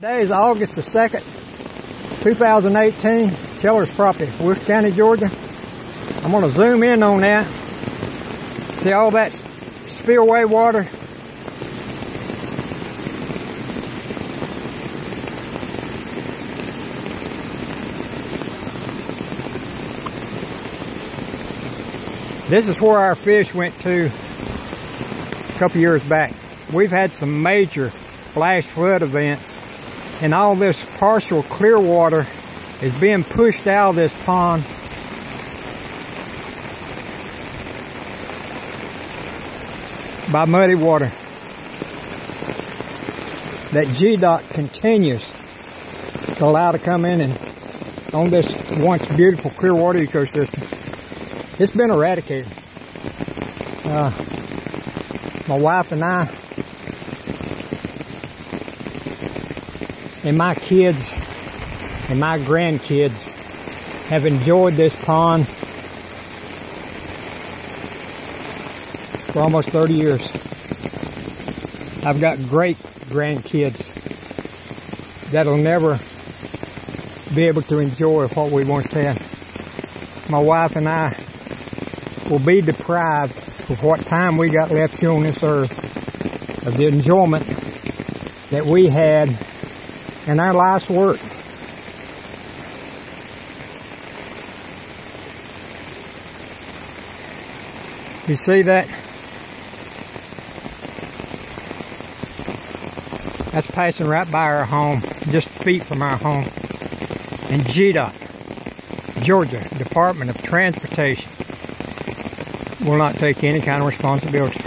Today is August the 2nd, 2018, Cheller's property, Wilkes County, Georgia. I'm going to zoom in on that. See all that spillway water? This is where our fish went to a couple years back. We've had some major flash flood events, and all this partial clear water is being pushed out of this pond by muddy water that GDOT continues to allow to come in and on this once beautiful clear water ecosystem. It's been eradicated. My wife and I and my kids and my grandkids have enjoyed this pond for almost 30 years. I've got great grandkids that'll never be able to enjoy what we once had. My wife and I will be deprived of what time we got left here on this earth of the enjoyment that we had in our life's work. You see that? That's passing right by our home, just feet from our home. And GDOT, Georgia Department of Transportation, will not take any kind of responsibility.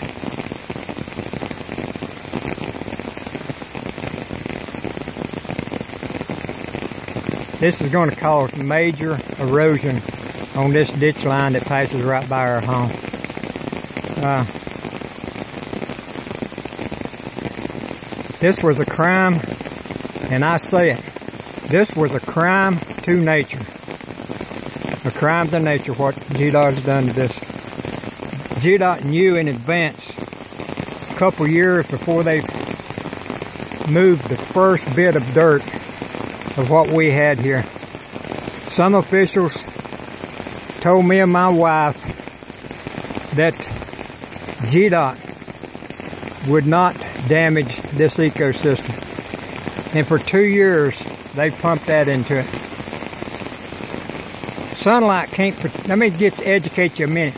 This is going to cause major erosion on this ditch line that passes right by our home. This was a crime, and I say it, this was a crime to nature. A crime to nature, what GDOT has done to this. GDOT knew in advance, a couple years before they moved the first bit of dirt of what we had here. Some officials told me and my wife that GDOT would not damage this ecosystem. And for 2 years, they pumped that into it. Sunlight can't, let me educate you a minute.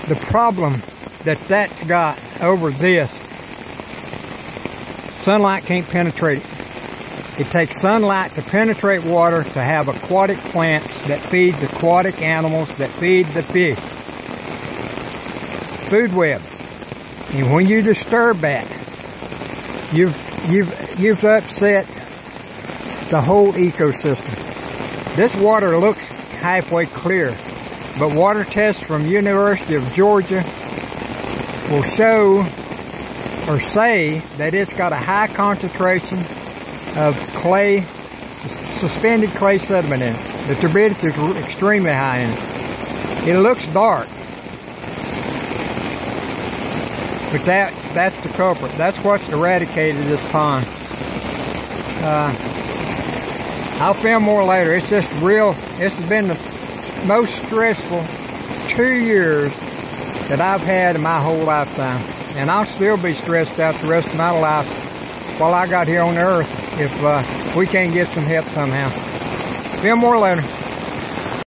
The problem that's got over this, sunlight can't penetrate it. It takes sunlight to penetrate water to have aquatic plants that feed the aquatic animals that feed the fish. Food web. And when you disturb that, you've upset the whole ecosystem. This water looks halfway clear, but water tests from University of Georgia will show or say that it's got a high concentration of clay, suspended clay sediment in it. The turbidity is extremely high in it. It looks dark, but that's the culprit. That's what's eradicated this pond. I'll film more later. It's just real. This has been the most stressful 2 years that I've had in my whole lifetime. And I'll still be stressed out the rest of my life while I got here on the earth if we can't get some help somehow. Film more later.